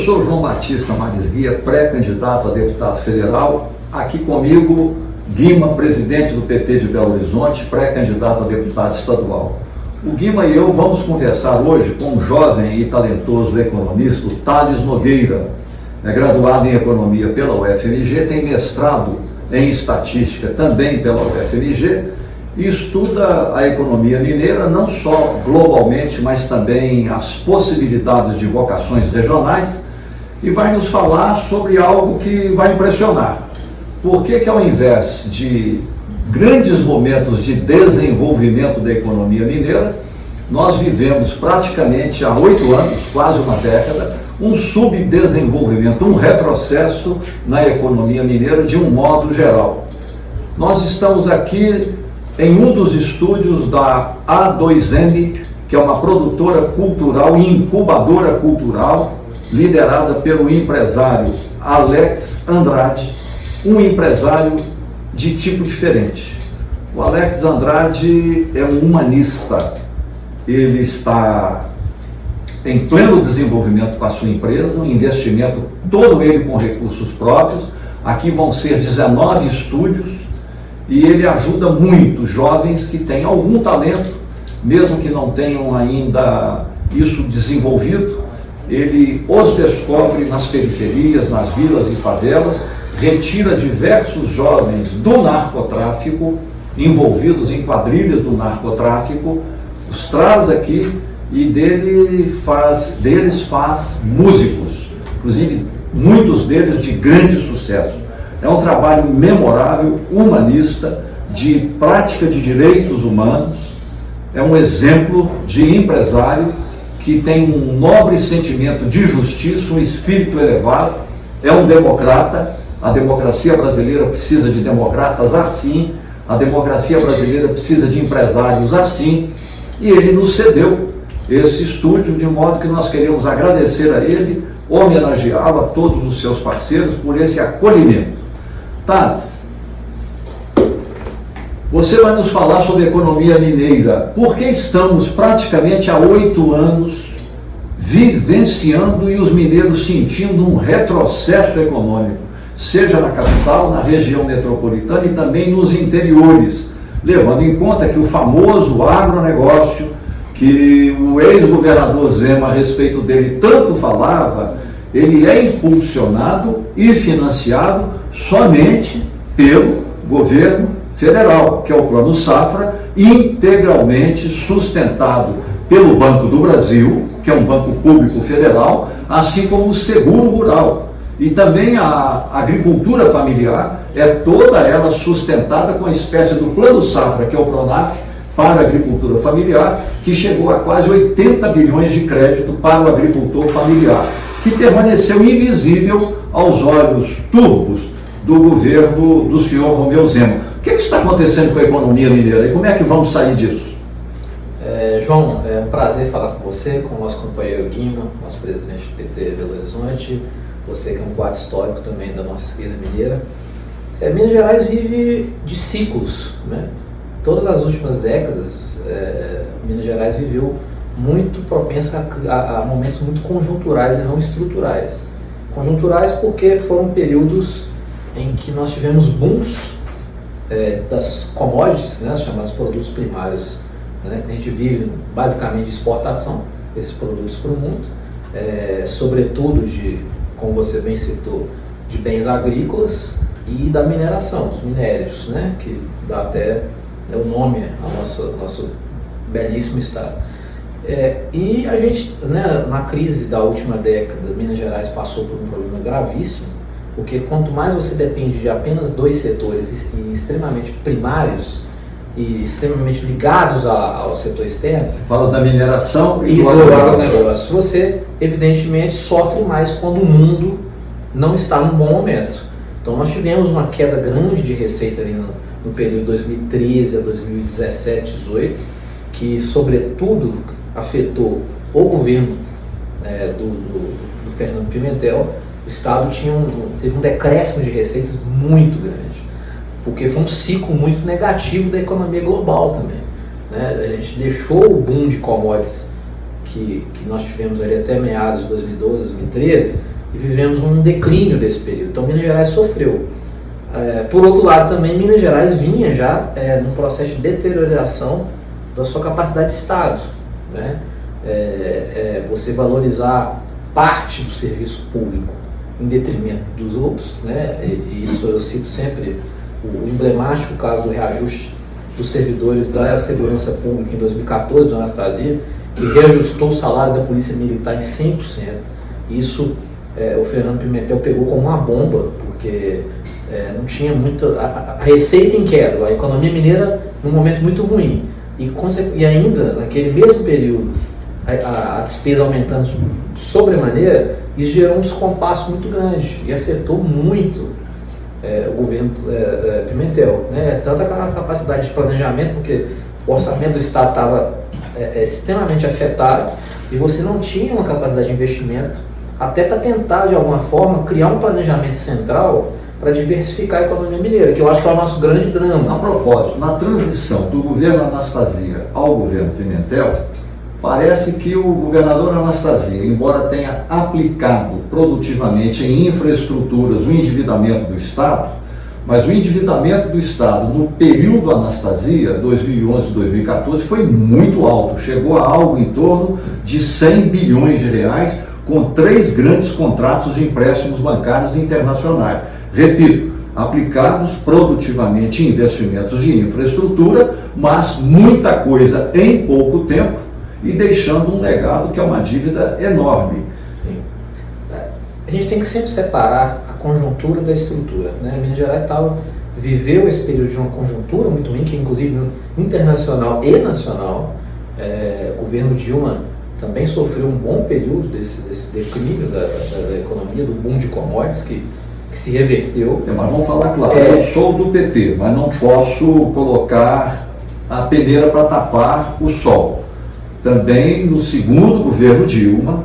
sou João Batista Maris Guia, pré-candidato a deputado federal. Aqui comigo, Guima, presidente do PT de Belo Horizonte, pré-candidato a deputado estadual. O Guima e eu vamos conversar hoje com um jovem e talentoso economista, o Thales Nogueira. É graduado em economia pela UFMG, tem mestrado em estatística também pela UFMG e estuda a economia mineira não só globalmente, mas também as possibilidades de vocações regionais, e vai nos falar sobre algo que vai impressionar. Por que ao invés de grandes momentos de desenvolvimento da economia mineira, nós vivemos praticamente há 8 anos, quase uma década, um subdesenvolvimento, um retrocesso na economia mineira de um modo geral. Nós estamos aqui em um dos estúdios da A2M, que é uma produtora cultural e incubadora cultural, liderada pelo empresário Alex Andrade, um empresário de tipo diferente. O Alex Andrade é um humanista, ele está em pleno desenvolvimento com a sua empresa, um investimento todo ele com recursos próprios. Aqui vão ser 19 estúdios e ele ajuda muito jovens que têm algum talento, mesmo que não tenham ainda isso desenvolvido. Ele os descobre nas periferias, nas vilas e favelas, retira diversos jovens do narcotráfico, envolvidos em quadrilhas do narcotráfico, os traz aqui e deles faz músicos, inclusive muitos deles de grande sucesso. É um trabalho memorável, humanista, de prática de direitos humanos, é um exemplo de empresário que tem um nobre sentimento de justiça, um espírito elevado, é um democrata. A democracia brasileira precisa de democratas assim, a democracia brasileira precisa de empresários assim, e ele nos cedeu esse estúdio, de modo que nós queremos agradecer a ele, homenageá-lo, a todos os seus parceiros por esse acolhimento. Thales, você vai nos falar sobre economia mineira. Por que estamos praticamente há 8 anos vivenciando e os mineiros sentindo um retrocesso econômico, seja na capital, na região metropolitana e também nos interiores, levando em conta que o famoso agronegócio, que o ex-governador Zema, a respeito dele, tanto falava, ele é impulsionado e financiado somente pelo governo federal, que é o Plano Safra, integralmente sustentado pelo Banco do Brasil, que é um banco público federal, assim como o Seguro Rural. E também a agricultura familiar é toda ela sustentada com a espécie do Plano Safra, que é o Pronaf, para a agricultura familiar, que chegou a quase 80 bilhões de crédito para o agricultor familiar, que permaneceu invisível aos olhos turvos do governo do senhor Romeu Zema. O que está acontecendo com a economia mineira e como é que vamos sair disso? João, é um prazer falar com você, com o nosso companheiro Guima, nosso presidente do PT Belo Horizonte, você que é um quadro histórico também da nossa esquerda mineira. Minas Gerais vive de ciclos, né? Todas as últimas décadas, Minas Gerais viveu muito propensa a momentos muito conjunturais e não estruturais. Conjunturais porque foram períodos em que nós tivemos booms das commodities, né, os chamados produtos primários, né, que a gente vive basicamente de exportação desses produtos para o mundo, sobretudo como você bem citou, de bens agrícolas e da mineração, dos minérios, né, que dá até o nome ao nosso belíssimo estado. E a gente, né, na crise da última década, Minas Gerais passou por um problema gravíssimo, porque quanto mais você depende de apenas 2 setores extremamente primários e extremamente ligados ao setor externo... Você fala da mineração e do agronegócio. Você, evidentemente, sofre mais quando o mundo não está num bom momento. Então nós tivemos uma queda grande de receita ali no período 2013 a 2017, 2018, que sobretudo afetou o governo do Fernando Pimentel. O Estado teve um decréscimo de receitas muito grande, porque foi um ciclo muito negativo da economia global também, né? A gente deixou o boom de commodities que nós tivemos ali até meados de 2012, 2013, e vivemos um declínio desse período. Então Minas Gerais sofreu. Por outro lado também, Minas Gerais vinha já num processo de deterioração da sua capacidade de Estado, né? Você valorizar parte do serviço público em detrimento dos outros, né? E isso eu cito sempre o emblemático caso do reajuste dos servidores da segurança pública em 2014, do Anastasia, que reajustou o salário da Polícia Militar em 100%. Isso o Fernando Pimentel pegou como uma bomba, porque não tinha muito... A receita em queda, a economia mineira num momento muito ruim. E ainda, naquele mesmo período, a despesa aumentando sobremaneira, isso gerou um descompasso muito grande e afetou muito o governo Pimentel, né? Tanto a capacidade de planejamento, porque o orçamento do Estado estava extremamente afetado e você não tinha uma capacidade de investimento até para tentar, de alguma forma, criar um planejamento central para diversificar a economia mineira, que eu acho que é o nosso grande drama. A propósito, na transição do governo Anastasia ao governo Pimentel, parece que o governador Anastasia, embora tenha aplicado produtivamente em infraestruturas o endividamento do Estado, mas o endividamento do Estado no período Anastasia, 2011-2014, foi muito alto, chegou a algo em torno de 100 bilhões de reais, com 3 grandes contratos de empréstimos bancários internacionais. Repito, aplicados produtivamente em investimentos de infraestrutura, mas muita coisa em pouco tempo, e deixando um legado que é uma dívida enorme. Sim. A gente tem que sempre separar a conjuntura da estrutura, né? Minas Gerais viveu esse período de uma conjuntura muito ruim, que inclusive internacional e nacional. O governo Dilma também sofreu um bom período desse declínio da economia, do boom de commodities que se reverteu. Mas vamos falar claro, eu sou do PT, mas não posso colocar a peneira para tapar o sol. Também no segundo governo Dilma,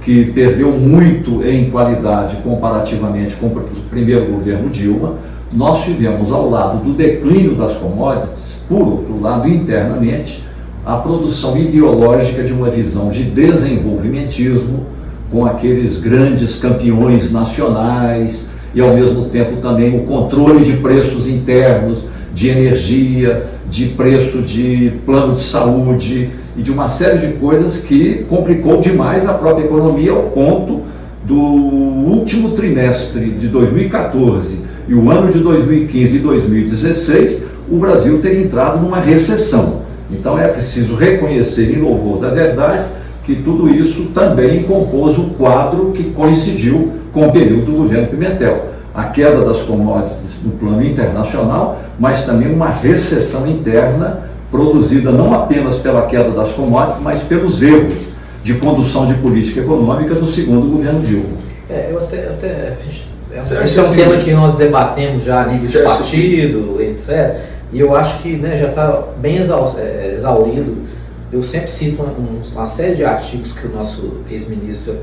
que perdeu muito em qualidade comparativamente com o primeiro governo Dilma, nós tivemos ao lado do declínio das commodities, por outro lado, internamente, a produção ideológica de uma visão de desenvolvimentismo, com aqueles grandes campeões nacionais e, ao mesmo tempo, também o controle de preços internos, de energia, de preço de plano de saúde e de uma série de coisas que complicou demais a própria economia, ao ponto do último trimestre de 2014 e o ano de 2015 e 2016, o Brasil ter entrado numa recessão. Então é preciso reconhecer, em louvor da verdade, que tudo isso também compôs um quadro que coincidiu com o período do governo Pimentel. A queda das commodities no plano internacional, mas também uma recessão interna produzida não apenas pela queda das commodities, mas pelos erros de condução de política econômica do segundo governo Dilma. Esse é um tema que nós debatemos já a nível de partido, etc. E eu acho que, né, já está bem exaurido. Eu sempre cito uma série de artigos que o nosso ex-ministro,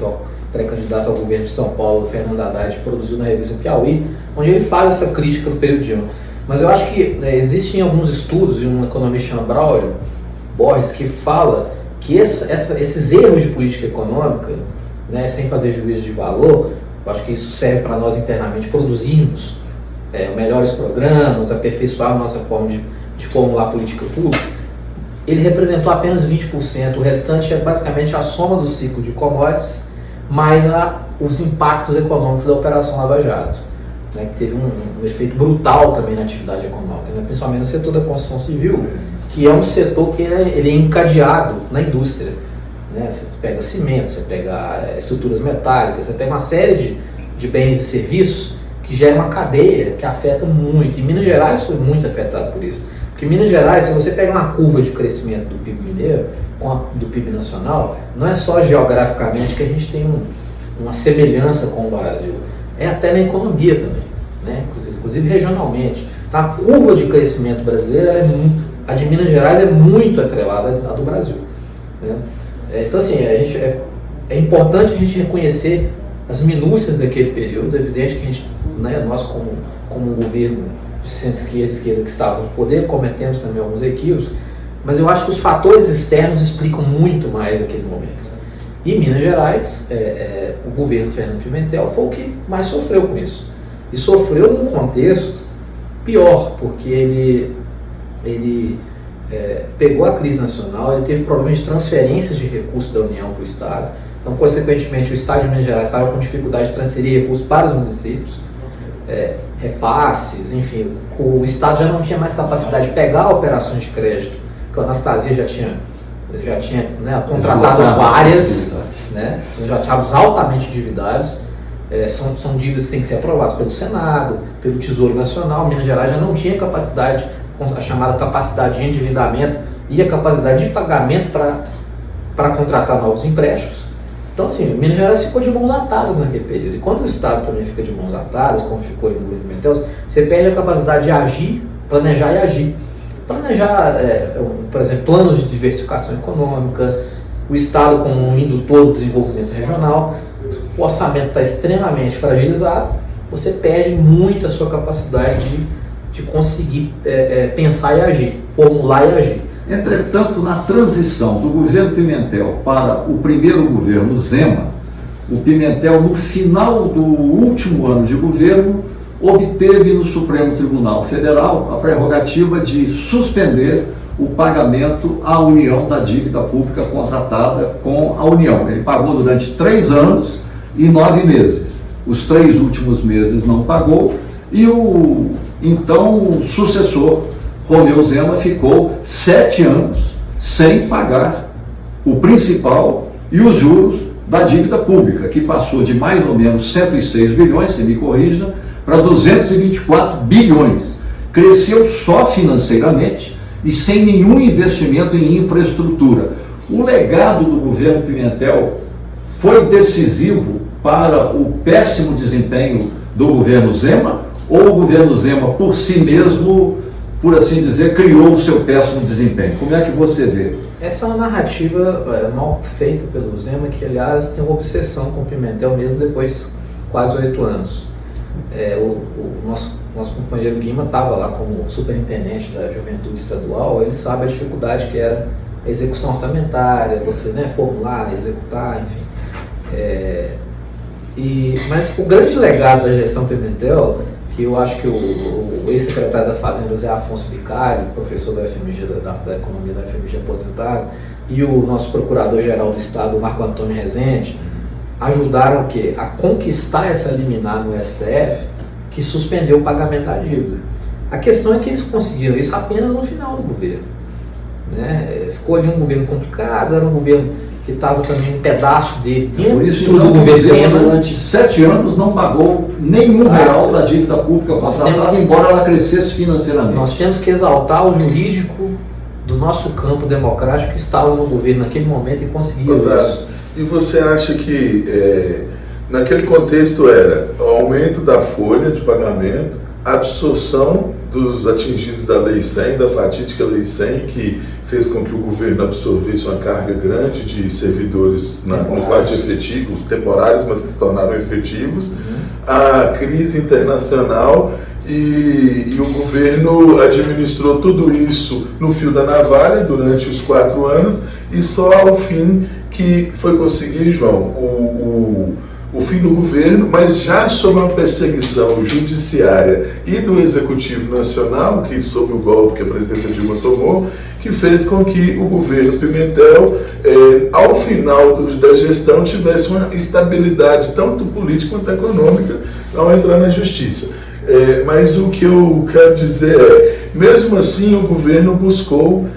pré-candidato ao governo de São Paulo, Fernando Haddad, produziu na revista Piauí, onde ele faz essa crítica do período Dilma. Mas eu acho que existem alguns estudos, e um economista chamado Braulio Borges, que fala que esses erros de política econômica, né, sem fazer juízo de valor, eu acho que isso serve para nós internamente produzirmos melhores programas, aperfeiçoar a nossa forma de formular política pública. Ele representou apenas 20%, o restante é basicamente a soma do ciclo de commodities, mais os impactos econômicos da Operação Lava Jato, né, que teve um efeito brutal também na atividade econômica, né, principalmente no setor da construção civil, que é um setor que ele é encadeado na indústria. Né? Você pega cimento, você pega estruturas metálicas, você pega uma série de bens e serviços que gera uma cadeia que afeta muito. E Minas Gerais foi muito afetado por isso. Porque Minas Gerais, se você pegar uma curva de crescimento do PIB mineiro, do PIB nacional, não é só geograficamente que a gente tem uma semelhança com o Brasil, é até na economia também, né? Inclusive regionalmente. Então, a curva de crescimento brasileira, a de Minas Gerais é muito atrelada à do Brasil, né? Então, assim, é importante a gente reconhecer as minúcias daquele período. É evidente que a gente, né, nós como um governo de centro-esquerda, esquerda que estava no poder, cometemos também alguns equívocos, mas eu acho que os fatores externos explicam muito mais aquele momento. E Minas Gerais, o governo Fernando Pimentel foi o que mais sofreu com isso. E sofreu num contexto pior, porque ele pegou a crise nacional, ele teve problemas de transferências de recursos da União para o Estado. Então, consequentemente, o Estado de Minas Gerais estava com dificuldade de transferir recursos para os municípios, repasses, enfim, o Estado já não tinha mais capacidade de pegar operações de crédito, que o Anastasia já tinha contratado várias, já tínhamos altamente endividados. São dívidas que têm que ser aprovadas pelo Senado, pelo Tesouro Nacional. Minas Gerais já não tinha capacidade, a chamada capacidade de endividamento e a capacidade de pagamento para contratar novos empréstimos. Então, assim, Minas Gerais ficou de mãos atadas naquele período. E quando o Estado também fica de mãos atadas, como ficou no governo Pimentel, você perde a capacidade de agir, planejar e agir. Planejar, por exemplo, planos de diversificação econômica, o Estado como um indutor do desenvolvimento regional. O orçamento está extremamente fragilizado, você perde muito a sua capacidade de conseguir pensar e agir, formular e agir. Entretanto, na transição do governo Pimentel para o primeiro governo Zema, o Pimentel, no final do último ano de governo, obteve no Supremo Tribunal Federal a prerrogativa de suspender o pagamento à União da dívida pública contratada com a União. Ele pagou durante 3 anos e 9 meses. Os 3 últimos meses não pagou e o então sucessor, Romeu Zema, ficou 7 anos sem pagar o principal e os juros da dívida pública, que passou de mais ou menos 106 bilhões, se me corrija, para 224 bilhões. Cresceu só financeiramente e sem nenhum investimento em infraestrutura. O legado do governo Pimentel foi decisivo para o péssimo desempenho do governo Zema, ou o governo Zema, por si mesmo, por assim dizer, criou o seu péssimo desempenho? Como é que você vê? Essa é uma narrativa mal feita pelo Zema, que, aliás, tem uma obsessão com o Pimentel mesmo depois de quase 8 anos. O nosso companheiro Guima estava lá como superintendente da Juventude Estadual, ele sabe a dificuldade que era a execução orçamentária, você formular, executar, enfim. Mas o grande legado da gestão Pimentel, que eu acho que o ex-secretário da Fazenda, Zé Afonso Bicário, professor da FMG, da Economia da FMG aposentado, e o nosso procurador-geral do Estado, Marco Antônio Rezende, ajudaram o quê? A conquistar essa liminar no STF, que suspendeu o pagamento da dívida. A questão é que eles conseguiram isso apenas no final do governo. Ficou ali um governo complicado, era um governo que estava também um pedaço dele dentro do governo. Durante 7 anos não pagou nenhum real da dívida pública contratada, embora ela crescesse financeiramente. Nós temos que exaltar o jurídico do nosso campo democrático que estava no governo naquele momento e conseguiu isso. E você acha que naquele contexto era o aumento da folha de pagamento, a absorção dos atingidos da Lei 100, da fatídica Lei 100, que fez com que o governo absorvesse uma carga grande de servidores no quadro efetivo, temporários, mas que se tornaram efetivos, a crise internacional e o governo administrou tudo isso no fio da navalha durante os 4 anos e só ao fim que foi conseguir, João, o fim do governo, mas já sob uma perseguição judiciária e do Executivo Nacional, que sob o golpe que a presidenta Dilma tomou, que fez com que o governo Pimentel, ao final da gestão, tivesse uma estabilidade tanto política quanto econômica ao entrar na justiça. Mas o que eu quero dizer mesmo assim, o governo buscou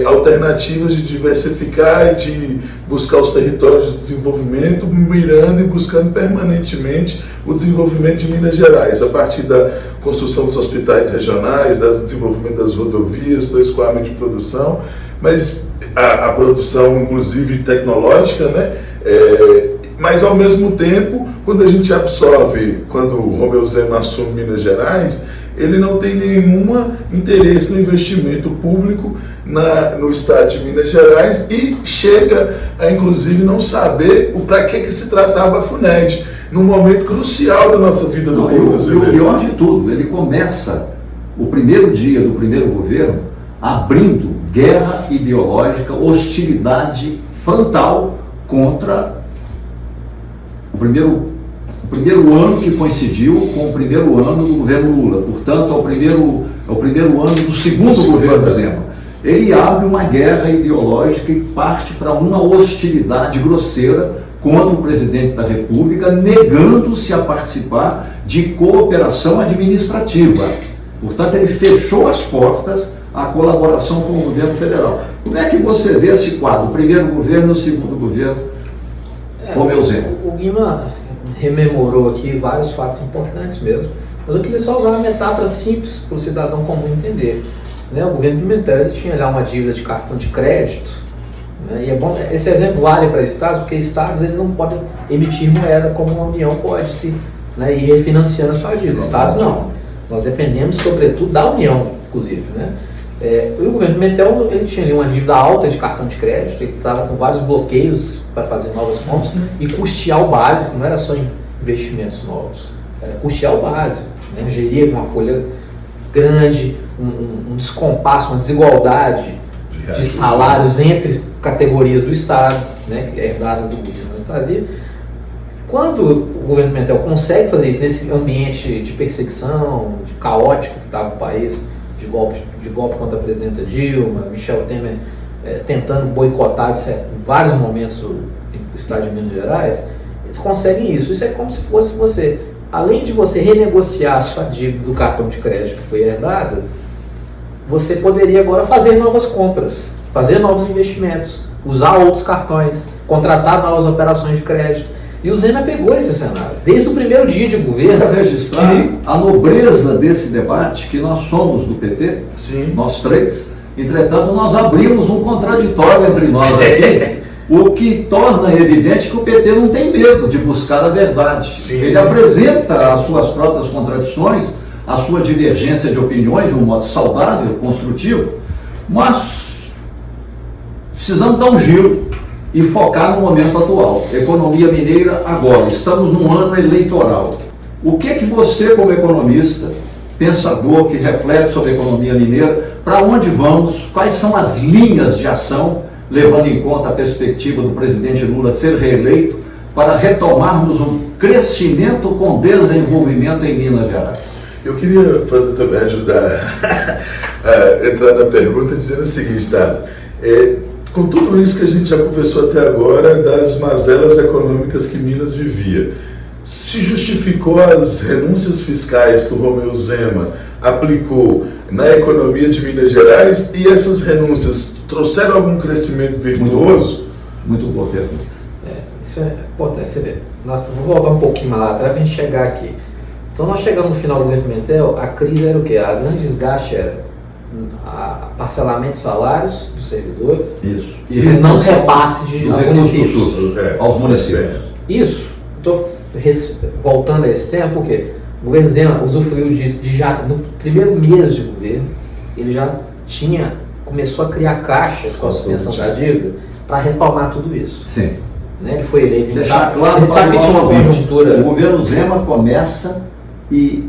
alternativas de diversificar e de buscar os territórios de desenvolvimento, mirando e buscando permanentemente o desenvolvimento de Minas Gerais, a partir da construção dos hospitais regionais, do desenvolvimento das rodovias, para escoamento de produção, mas a produção, inclusive, tecnológica, né? Mas, ao mesmo tempo, quando a gente absorve, quando o Romeu Zema assume Minas Gerais, ele não tem nenhum interesse no investimento público no estado de Minas Gerais e chega a, inclusive, não saber para que se tratava a FUNED, num momento crucial da nossa vida do povo brasileiro. E o pior de tudo, ele começa o primeiro dia do primeiro governo abrindo guerra ideológica, hostilidade frontal contra o primeiro ano que coincidiu com o primeiro ano do governo Lula, portanto, é o primeiro ano do segundo governo Zema. Ele abre uma guerra ideológica e parte para uma hostilidade grosseira contra o presidente da República, negando-se a participar de cooperação administrativa. Portanto, ele fechou as portas à colaboração com o governo federal. Como é que você vê esse quadro? O primeiro governo e o segundo governo, como eu sei? O Guima rememorou aqui vários fatos importantes mesmo, mas eu queria só usar uma metáfora simples para o cidadão comum entender. Né? O governo Pimentel ele tinha lá uma dívida de cartão de crédito, né? E é bom, esse exemplo vale para estados, porque estados eles não podem emitir moeda como a União pode, né, ir refinanciando a sua dívida. Estados não. Nós dependemos, sobretudo, da União, inclusive. Né? O governo Pimentel ele tinha ali uma dívida alta de cartão de crédito, ele estava com vários bloqueios para fazer novas compras e custear o básico, não era só investimentos novos, era custear o básico, né? Geria uma folha grande, um descompasso, uma desigualdade de salários entre categorias do Estado, né, herdadas do governo Anastasia. Quando o governo Pimentel consegue fazer isso nesse ambiente de perseguição, de caótico que estava o país, de golpe contra a presidenta Dilma, Michel Temer tentando boicotar em vários momentos o Estado de Minas Gerais, eles conseguem isso. Isso é como se fosse você, além de você renegociar a sua dívida do cartão de crédito que foi herdada, você poderia agora fazer novas compras, fazer novos investimentos, usar outros cartões, contratar novas operações de crédito. E o Zema pegou esse cenário, desde o primeiro dia de governo. Para registrar a nobreza desse debate, que nós somos do PT, sim, nós três, entretanto nós abrimos um contraditório entre nós aqui, o que torna evidente que o PT não tem medo de buscar a verdade. Sim. Ele apresenta as suas próprias contradições, a sua divergência de opiniões de um modo saudável, construtivo, mas precisamos dar um giro e focar no momento atual. Economia mineira agora, estamos num ano eleitoral. O que você, como economista, pensador que reflete sobre a economia mineira, para onde vamos, quais são as linhas de ação, levando em conta a perspectiva do presidente Lula ser reeleito, para retomarmos um crescimento com desenvolvimento em Minas Gerais? Eu queria também ajudar a entrar na pergunta dizendo o seguinte, Thales, com tudo isso que a gente já conversou até agora das mazelas econômicas que Minas vivia, se justificou as renúncias fiscais que o Romeu Zema aplicou na economia de Minas Gerais e essas renúncias trouxeram algum crescimento virtuoso? Muito boa pergunta. Isso é importante, você vê. Nossa, vou voltar um pouquinho mais lá atrás para a gente chegar aqui. Então nós chegamos no final do governo Pimentel, a crise era o quê? A grande desgaste era a parcelamento de salários dos servidores. Isso. E não repasse de municípios. Aos municípios. Isso. Estou voltando a esse tempo, porque o governo Zema usufruiu disso já no primeiro mês de governo, ele já começou a criar caixas com a suspensão da dívida para retomar tudo isso. Sim. Né? Ele foi eleito, deixar claro, ele sabe que tinha uma conjuntura. O governo Zema começa e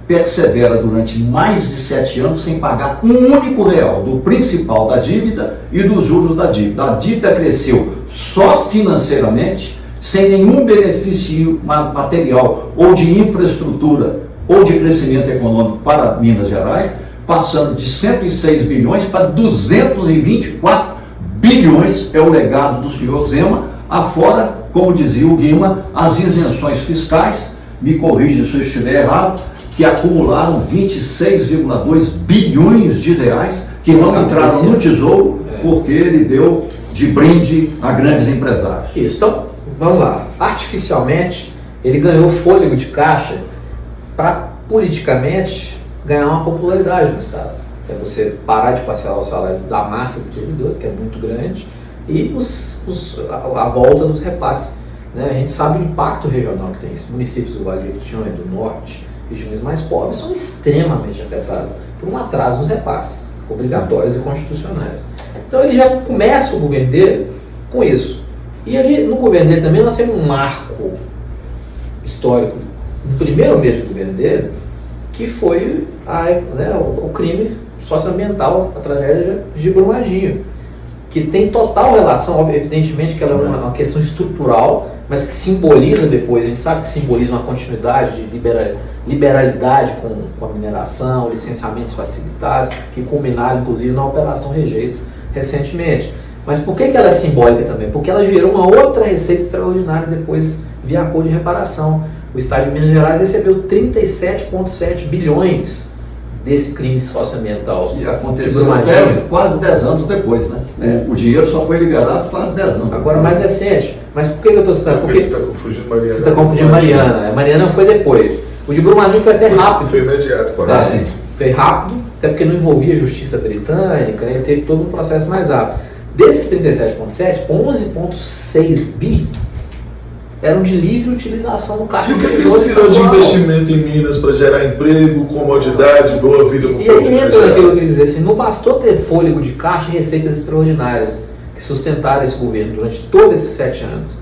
persevera durante mais de 7 anos sem pagar um único real do principal da dívida e dos juros da dívida. A dívida cresceu só financeiramente, sem nenhum benefício material ou de infraestrutura ou de crescimento econômico para Minas Gerais, passando de 106 bilhões para 224 bilhões, é o legado do senhor Zema, afora, como dizia o Guima, as isenções fiscais, me corrija se eu estiver errado, que acumularam 26,2 bilhões de reais, que não entraram no Tesouro, porque ele deu de brinde a grandes empresários. Isso, então, vamos lá. Artificialmente, ele ganhou fôlego de caixa para, politicamente, ganhar uma popularidade no Estado. É você parar de parcelar o salário da massa de servidores, que é muito grande, e a volta dos repasses. Né? A gente sabe o impacto regional que tem isso. Municípios do Vale do Jequitinhonha, do Norte, regiões mais pobres, são extremamente afetados por um atraso nos repasses, obrigatórios e constitucionais. Então ele já começa o governo dele com isso. E ali no governo dele também nós temos um marco histórico, no primeiro mês do governo dele, que foi o crime socioambiental, a tragédia de Brumadinho. que tem total relação, evidentemente que ela é uma questão estrutural, mas que simboliza depois, a gente sabe que simboliza uma continuidade de liberalidade com a mineração, licenciamentos facilitados, que culminaram inclusive na Operação Rejeito recentemente. Mas por que ela é simbólica também? Porque ela gerou uma outra receita extraordinária depois via acordo de reparação. O Estado de Minas Gerais recebeu 37,7 bilhões desse crime socioambiental. Que aconteceu quase 10 anos depois, né? O dinheiro só foi liberado quase 10 anos. Agora mais recente. Mas por que eu estou citando? Porque você está confundindo Mariana. Você está confundindo Mariana. A Mariana foi depois. O de Brumadinho foi até rápido. Foi imediato, quase. Sim. Foi rápido, até porque não envolvia a justiça britânica, ele teve todo um processo mais rápido. Desses 37,7, 11,6 bi eram de livre utilização no caixa E o de que tesouro isso tirou de estadual. investimento em Minas para gerar emprego, comodidade, boa vida para o E povo de aí Minas entra naquilo que eu Gerais? quis dizer assim, não bastou ter fôlego de caixa e receitas extraordinárias que sustentaram esse governo durante todos esses 7 anos.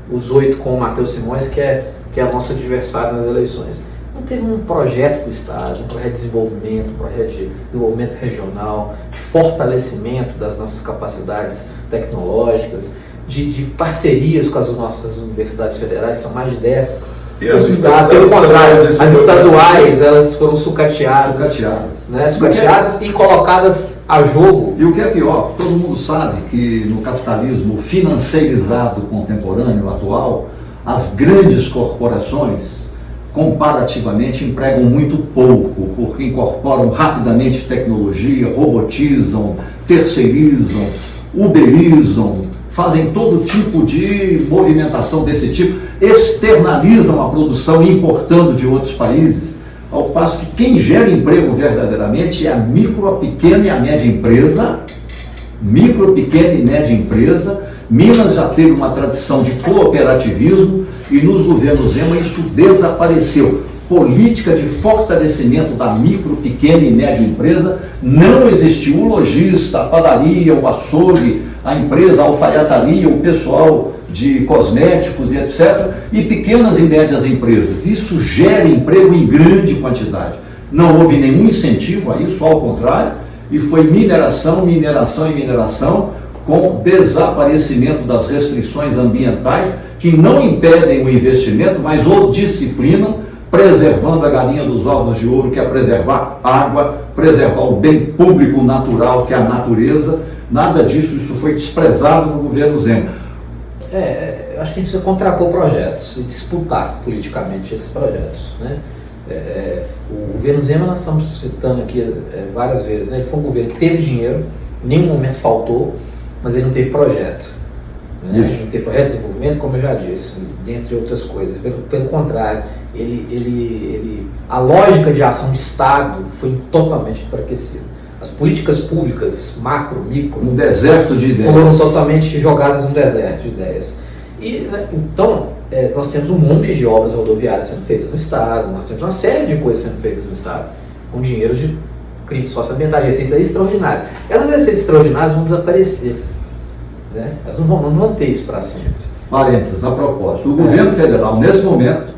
Os 8 com o Matheus Simões, que é nosso adversário nas eleições. Não teve um projeto para o Estado, um projeto de desenvolvimento, um projeto de desenvolvimento regional, de fortalecimento das nossas capacidades tecnológicas, de parcerias com as nossas universidades federais, são mais de 10. E as Pelo contrário, estaduais, as estaduais elas foram sucateadas, né, sucateadas e colocadas a jogo. E o que é pior, todo mundo sabe que no capitalismo financeirizado contemporâneo, atual, as grandes corporações comparativamente empregam muito pouco, porque incorporam rapidamente tecnologia, robotizam, terceirizam, uberizam, fazem todo tipo de movimentação desse tipo, externalizam a produção importando de outros países, ao passo que quem gera emprego verdadeiramente é a micro, a pequena e a média empresa. Micro, pequena e média empresa. Minas já teve uma tradição de cooperativismo e nos governos Zema isso desapareceu. Política de fortalecimento da micro, pequena e média empresa não existiu. O lojista, a padaria, o açougue, a empresa, a alfaiataria, o pessoal de cosméticos e etc. E pequenas e médias empresas. Isso gera emprego em grande quantidade. Não houve nenhum incentivo a isso, ao contrário, e foi mineração, mineração e mineração, com desaparecimento das restrições ambientais que não impedem o investimento, mas o disciplinam, preservando a galinha dos ovos de ouro, que é preservar água, preservar o bem público natural, que é a natureza. Nada disso, isso foi desprezado no governo Zema. Eu acho que a gente precisa contrapor projetos e disputar politicamente esses projetos, né? O governo Zema, nós estamos citando aqui várias vezes, né? Ele foi um governo que teve dinheiro, em nenhum momento faltou, mas ele não teve projeto. Né? Não teve projeto de desenvolvimento, como eu já disse, dentre outras coisas. Pelo contrário, a lógica de ação de Estado foi totalmente enfraquecida. As políticas públicas, macro, micro, Um deserto de ideias. foram totalmente jogadas num deserto de ideias. E, né, então, nós temos um monte de obras rodoviárias sendo feitas no Estado, nós temos uma série de coisas sendo feitas no Estado, com dinheiro de crime socioambiental, receitas extraordinárias. Essas receitas extraordinárias vão desaparecer. Né? Elas não vão ter isso para sempre. Parênteses, a propósito, o governo federal, nesse momento,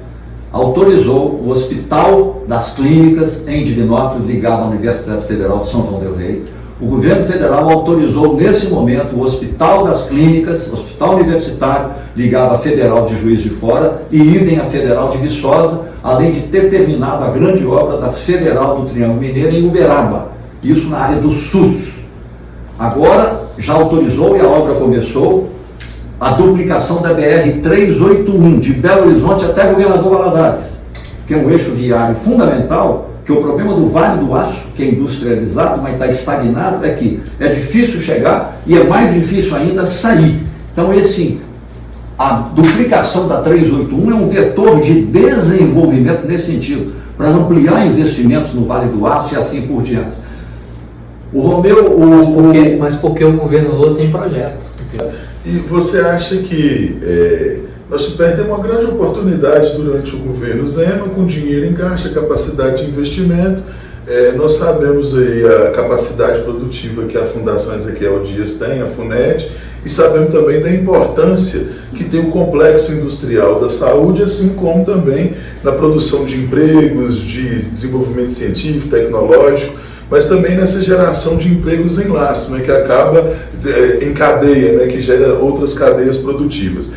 autorizou o Hospital das Clínicas em Divinópolis, ligado à Universidade Federal de São João del Rei. O governo federal autorizou, nesse momento, o Hospital das Clínicas, Hospital Universitário, ligado à Federal de Juiz de Fora, e idem à Federal de Viçosa, além de ter terminado a grande obra da Federal do Triângulo Mineiro em Uberaba, isso na área do SUS. Agora, já autorizou e a obra começou, a duplicação da BR-381, de Belo Horizonte até Governador Valadares, que é um eixo viário fundamental, que o problema do Vale do Aço, que é industrializado, mas está estagnado, é que é difícil chegar e é mais difícil ainda sair. Então, a duplicação da 381 é um vetor de desenvolvimento nesse sentido, para ampliar investimentos no Vale do Aço e assim por diante. O Romeu... Mas porque o governo Lula tem projetos. E você acha que nós perdemos uma grande oportunidade durante o governo Zema, com dinheiro em caixa, capacidade de investimento? Nós sabemos aí a capacidade produtiva que a Fundação Ezequiel Dias tem, a FUNED, e sabemos também da importância que tem o complexo industrial da saúde, assim como também na produção de empregos, de desenvolvimento científico, tecnológico. mas também nessa geração de empregos em laço, né, que acaba em cadeia, né, que gera outras cadeias produtivas.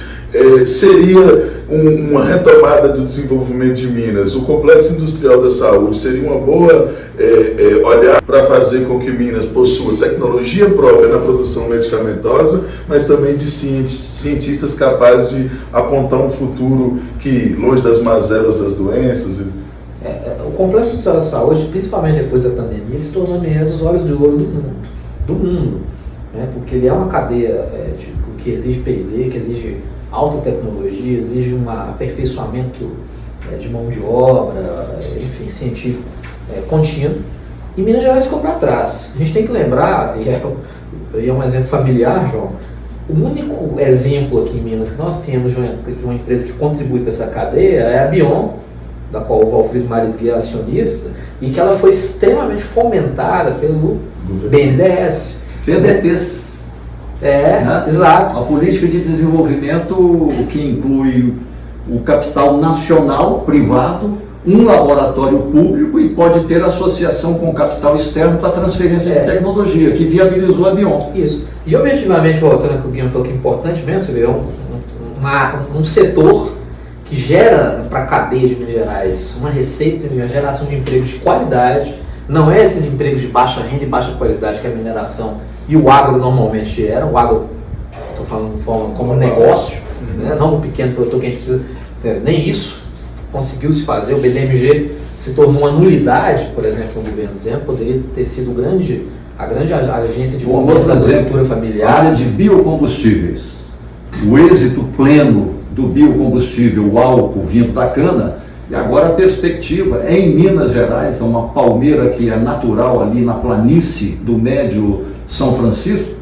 Seria uma retomada do desenvolvimento de Minas, o Complexo Industrial da Saúde seria uma boa olhar para fazer com que Minas possua tecnologia própria na produção medicamentosa, mas também de cientistas capazes de apontar um futuro que, longe das mazelas das doenças. O Complexo Industrial da Saúde, principalmente depois da pandemia, ele se tornou a menina dos olhos de ouro do mundo, né? Porque ele é uma cadeia que exige P&D, que exige alta tecnologia, exige um aperfeiçoamento de mão de obra, enfim, científico contínuo. E Minas Gerais ficou para trás. A gente tem que lembrar, e é um exemplo familiar, João, o único exemplo aqui em Minas que nós temos de uma empresa que contribui para essa cadeia é a Bion, da qual o Valfrido Marisguet é acionista, e que ela foi extremamente fomentada pelo BNDES. PDPs. Né? Exato. A política de desenvolvimento que inclui o capital nacional, privado, um laboratório público e pode ter associação com o capital externo para transferência de tecnologia, que viabilizou a Bion. Isso. E objetivamente, voltando ao que o Guilherme falou, que é importante mesmo, você vê um setor que gera para a cadeia de Minas Gerais uma receita, uma geração de empregos de qualidade. Não é esses empregos de baixa renda e baixa qualidade que a mineração e o agro normalmente geram. O agro, estou falando como negócio, né? Não o pequeno produtor que a gente precisa, nem isso conseguiu se fazer. O BDMG se tornou uma nulidade, por exemplo, no governo Zema, poderia ter sido a grande agência de fomento da agricultura familiar. A área de biocombustíveis. O êxito pleno do biocombustível, o álcool vindo da cana, e agora a perspectiva é em Minas Gerais, uma palmeira que é natural ali na planície do Médio São Francisco,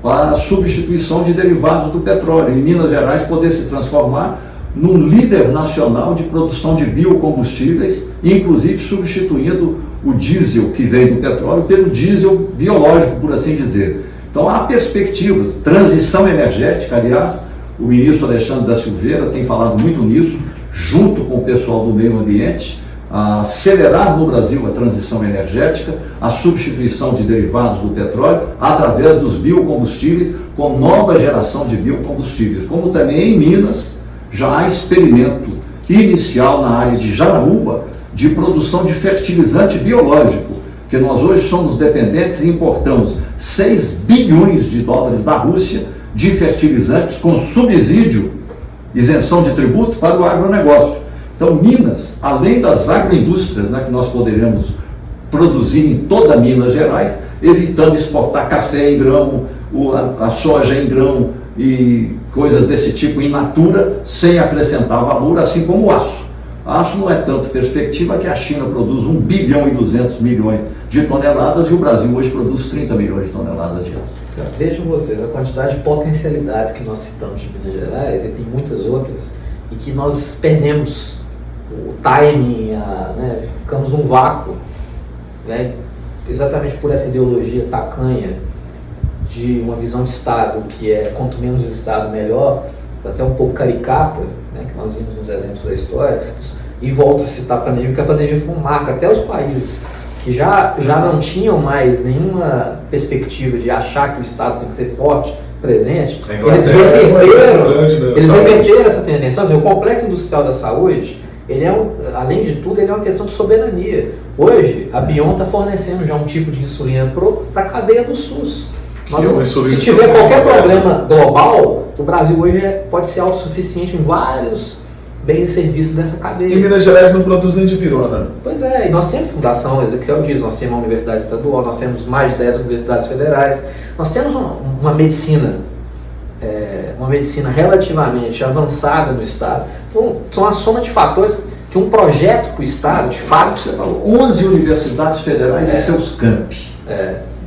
para a substituição de derivados do petróleo. Em Minas Gerais poder se transformar num líder nacional de produção de biocombustíveis, inclusive substituindo o diesel que vem do petróleo pelo diesel biológico, por assim dizer. Então há perspectivas, transição energética, aliás, o ministro Alexandre da Silveira tem falado muito nisso, junto com o pessoal do meio ambiente, a acelerar no Brasil a transição energética, a substituição de derivados do petróleo através dos biocombustíveis, com nova geração de biocombustíveis. Como também em Minas já há experimento inicial na área de Jaraúba de produção de fertilizante biológico, que nós hoje somos dependentes e importamos 6 bilhões de dólares da Rússia de fertilizantes com subsídio, isenção de tributo para o agronegócio. Então, Minas, além das agroindústrias, né, que nós poderemos produzir em toda Minas Gerais, evitando exportar café em grão, a soja em grão e coisas desse tipo in natura, sem acrescentar valor, assim como o aço. Aço não é tanto perspectiva que a China produz 1 bilhão e 200 milhões de toneladas e o Brasil hoje produz 30 milhões de toneladas de aço. Vejam vocês a quantidade de potencialidades que nós citamos de Minas Gerais, e tem muitas outras, e que nós perdemos o timing, né, ficamos num vácuo, né, exatamente por essa ideologia tacanha de uma visão de Estado que é quanto menos Estado melhor, até um pouco caricata, né, que nós vimos nos exemplos da história, e volto a citar a pandemia, porque a pandemia foi um marco. Até os países que já não tinham mais nenhuma perspectiva de achar que o Estado tem que ser forte, presente, eles reverteram essa tendência. Então, assim, o Complexo Industrial da Saúde, ele além de tudo, ele é uma questão de soberania. Hoje, a Bion está fornecendo já um tipo de insulina para a cadeia do SUS. Se tiver qualquer problema global, o Brasil hoje pode ser autossuficiente em vários bens e serviços dessa cadeia. E Minas Gerais não produz nem de pirona. Pois é, e nós temos fundação, Ezequiel diz, nós temos uma universidade estadual, nós temos mais de 10 universidades federais, nós temos uma medicina relativamente avançada no Estado. Então, são uma soma de fatores que um projeto para o Estado, de fato... Você falou, 11 universidades federais e seus campi.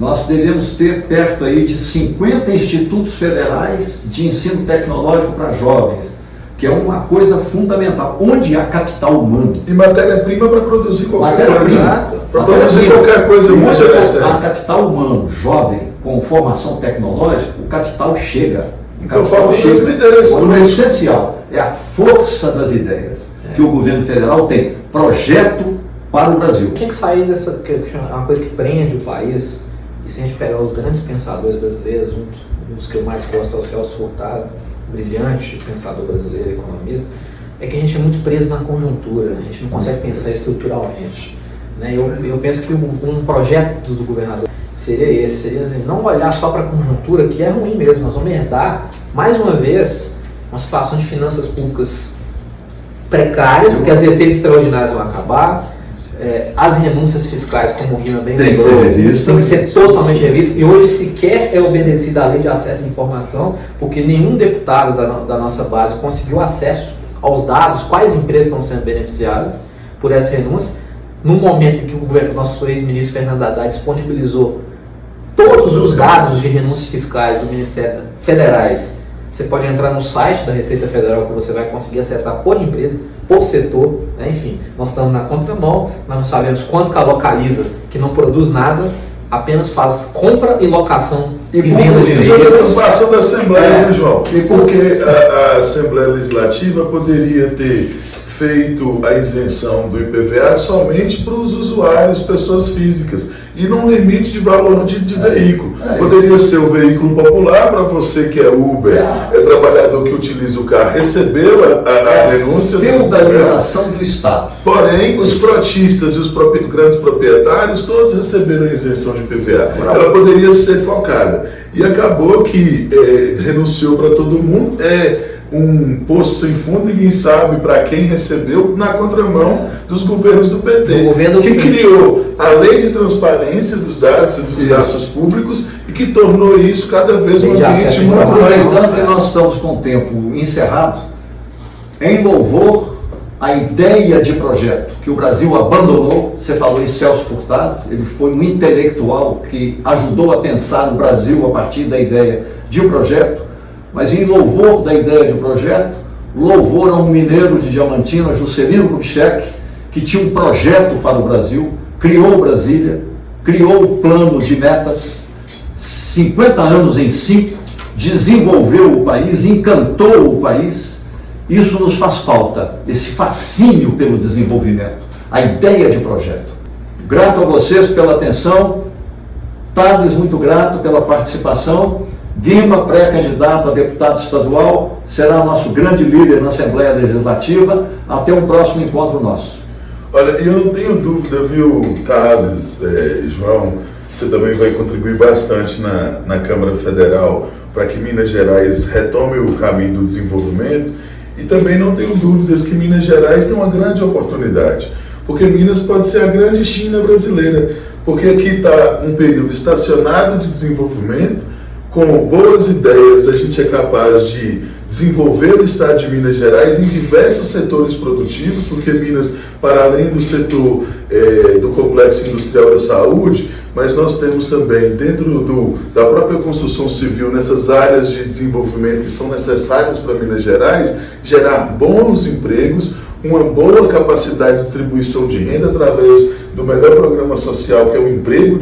Nós devemos ter perto aí de 50 institutos federais de ensino tecnológico para jovens, que é uma coisa fundamental. Onde há capital humano? E matéria-prima para produzir qualquer coisa. Para produzir qualquer coisa. Onde há capital humano, jovem, com formação tecnológica, o capital chega. Então falta mesmo interesse. O essencial é a força das ideias que o governo federal tem. Projeto para o Brasil. Tinha que sair dessa, que é uma coisa que prende o país, e se a gente pegar os grandes pensadores brasileiros, um dos que eu mais gosto é o Celso Furtado, brilhante pensador brasileiro, economista, é que a gente é muito preso na conjuntura, a gente não consegue pensar estruturalmente. Né? Eu penso que um projeto do governador seria esse, seria assim, não olhar só para a conjuntura, que é ruim mesmo, nós vamos herdar, mais uma vez, uma situação de finanças públicas precárias, porque as receitas extraordinárias vão acabar, as renúncias fiscais, como o Guima bem lembrou, tem que ser totalmente revistas, e hoje sequer é obedecida a lei de acesso à informação, porque nenhum deputado da nossa base conseguiu acesso aos dados, quais empresas estão sendo beneficiadas por essa renúncia, no momento em que o nosso ex-ministro Fernando Haddad disponibilizou todos os dados de renúncias fiscais do Ministério Federais. Você pode entrar no site da Receita Federal que você vai conseguir acessar por empresa, por setor, né? Enfim, nós estamos na contramão, nós não sabemos quanto que a Localiza, que não produz nada, apenas faz compra e locação e venda de veículos. A preocupação da Assembleia, João, porque a Assembleia Legislativa poderia ter feito a isenção do IPVA somente para os usuários, pessoas físicas, e num limite de valor de veículo. Poderia ser o veículo popular para você que é Uber, é trabalhador que utiliza o carro, recebeu a denúncia. Feudalização do Estado. Porém, os frotistas e os grandes proprietários, todos receberam a isenção de IPVA. Ela poderia ser focada. E acabou que renunciou para todo mundo. Um poço sem fundo, ninguém sabe para quem recebeu, na contramão dos governos do PT, que criou a lei de transparência dos dados e dos gastos públicos e que tornou isso cada vez um ambiente muito mais. Lembrando que nós estamos com o tempo encerrado, em louvor à ideia de projeto que o Brasil abandonou. Você falou em Celso Furtado, ele foi um intelectual que ajudou a pensar o Brasil a partir da ideia de projeto. Mas em louvor da ideia de projeto, louvor a um mineiro de Diamantina, Juscelino Kubitschek, que tinha um projeto para o Brasil, criou Brasília, criou o plano de metas, 50 anos em 5, desenvolveu o país, encantou o país. Isso nos faz falta, esse fascínio pelo desenvolvimento, a ideia de projeto. Grato a vocês pela atenção, Thales, muito grato pela participação. Guima, pré-candidato a deputado estadual, será nosso grande líder na Assembleia Legislativa. Até um próximo encontro nosso. Olha, eu não tenho dúvida, viu, Thales, João, você também vai contribuir bastante na Câmara Federal para que Minas Gerais retome o caminho do desenvolvimento, e também não tenho dúvidas que Minas Gerais tem uma grande oportunidade, porque Minas pode ser a grande China brasileira, porque aqui está um período estacionado de desenvolvimento. Com boas ideias, a gente é capaz de desenvolver o estado de Minas Gerais em diversos setores produtivos, porque Minas, para além do setor do complexo industrial da saúde, mas nós temos também, dentro da própria construção civil, nessas áreas de desenvolvimento que são necessárias para Minas Gerais, gerar bons empregos, uma boa capacidade de distribuição de renda através do melhor programa social, que é o emprego,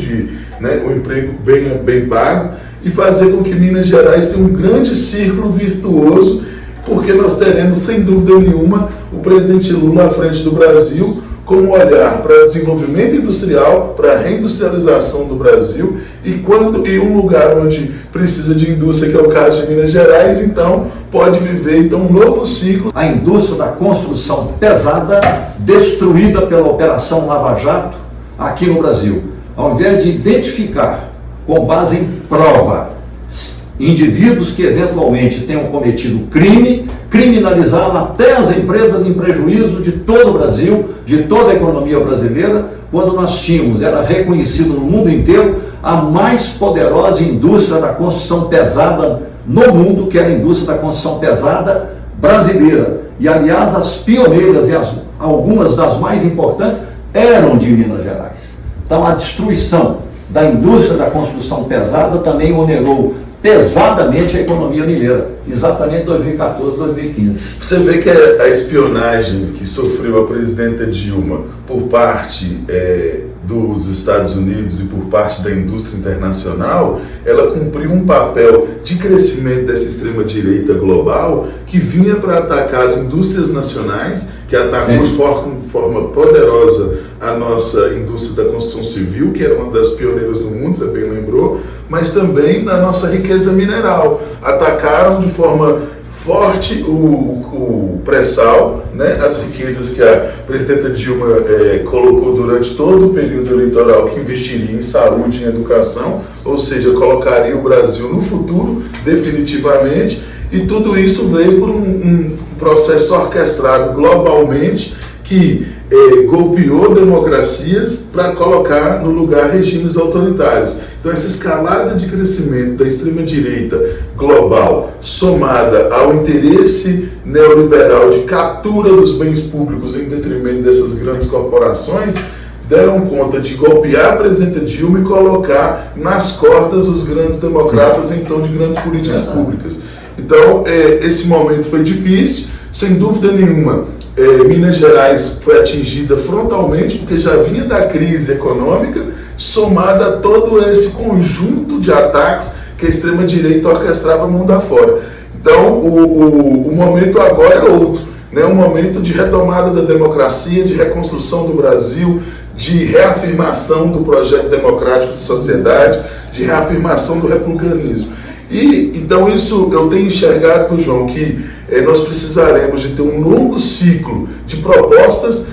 um emprego bem pago, e fazer com que Minas Gerais tenha um grande círculo virtuoso, porque nós teremos, sem dúvida nenhuma, o presidente Lula à frente do Brasil, com um olhar para o desenvolvimento industrial, para a reindustrialização do Brasil, e um lugar onde precisa de indústria, que é o caso de Minas Gerais, então pode viver um novo ciclo. A indústria da construção pesada, destruída pela Operação Lava Jato aqui no Brasil. Ao invés de identificar, com base em prova, indivíduos que eventualmente tenham cometido crime, criminalizaram até as empresas em prejuízo de todo o Brasil, de toda a economia brasileira, quando nós tínhamos, era reconhecido no mundo inteiro, a mais poderosa indústria da construção pesada no mundo, que era a indústria da construção pesada brasileira. E, aliás, as pioneiras e algumas das mais importantes eram de Minas Gerais. Então, a destruição da indústria da construção pesada também onerou pesadamente a economia mineira, exatamente 2014, 2015. Você vê que a espionagem que sofreu a presidenta Dilma por parte dos Estados Unidos e por parte da indústria internacional, ela cumpriu um papel de crescimento dessa extrema-direita global que vinha para atacar as indústrias nacionais, que atacou de forma poderosa a nossa indústria da construção civil, que era uma das pioneiras do mundo, você bem lembrou, mas também na nossa riqueza mineral. Atacaram de forma forte o pré-sal, né, as riquezas que a presidenta Dilma colocou durante todo o período eleitoral, que investiria em saúde e em educação, ou seja, colocaria o Brasil no futuro, definitivamente, e tudo isso veio por um processo orquestrado globalmente que golpeou democracias para colocar no lugar regimes autoritários. Então essa escalada de crescimento da extrema-direita global, somada ao interesse neoliberal de captura dos bens públicos em detrimento dessas grandes corporações, deram conta de golpear a presidenta Dilma e colocar nas cordas os grandes democratas em torno de grandes políticas públicas. Então esse momento foi difícil, sem dúvida nenhuma. Minas Gerais foi atingida frontalmente porque já vinha da crise econômica, somada a todo esse conjunto de ataques que a extrema-direita orquestrava mundo afora. Então, o momento agora é outro, né? Um momento de retomada da democracia, de reconstrução do Brasil, de reafirmação do projeto democrático de sociedade, de reafirmação do republicanismo. E, então, isso eu tenho enxergado, João, que nós precisaremos de ter um longo ciclo de propostas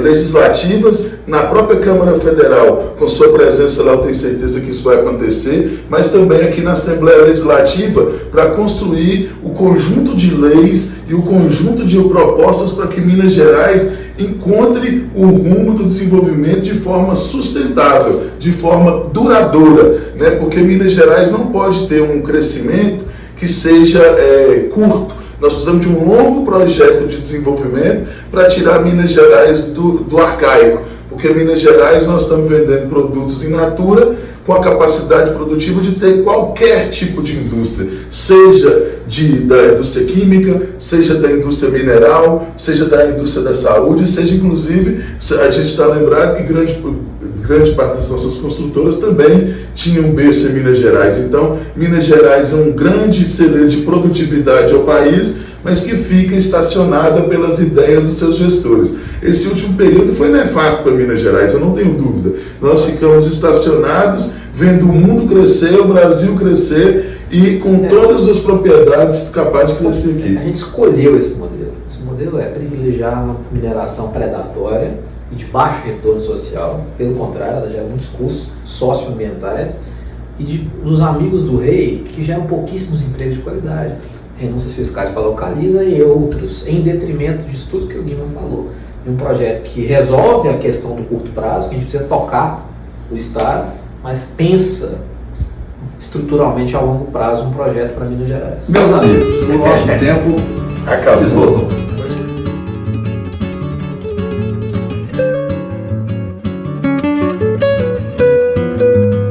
legislativas na própria Câmara Federal, com sua presença lá, eu tenho certeza que isso vai acontecer, mas também aqui na Assembleia Legislativa, para construir o conjunto de leis e o conjunto de propostas para que Minas Gerais encontre o rumo do desenvolvimento de forma sustentável, de forma duradoura, né? Porque Minas Gerais não pode ter um crescimento que seja curto. Nós precisamos de um longo projeto de desenvolvimento para tirar Minas Gerais do arcaico, porque Minas Gerais nós estamos vendendo produtos in natura com a capacidade produtiva de ter qualquer tipo de indústria, seja da indústria química, seja da indústria mineral, seja da indústria da saúde, seja inclusive, a gente está lembrado que grande parte das nossas construtoras também tinham berço em Minas Gerais. Então, Minas Gerais é um grande celeiro de produtividade ao país, mas que fica estacionada pelas ideias dos seus gestores. Esse último período foi nefasto para Minas Gerais, eu não tenho dúvida. Nós ficamos estacionados, vendo o mundo crescer, o Brasil crescer e com todas as propriedades capazes de crescer aqui. A gente escolheu esse modelo. Esse modelo é privilegiar uma mineração predatória e de baixo retorno social. Pelo contrário, ela gera muitos custos socioambientais e dos amigos do rei, que geram pouquíssimos empregos de qualidade, renúncias fiscais para Localiza e outros, em detrimento disso tudo que o Guima falou. De um projeto que resolve a questão do curto prazo, que a gente precisa tocar o Estado, mas pensa estruturalmente a longo prazo um projeto para Minas Gerais. Meus amigos, o nosso tempo acabou. esgotou.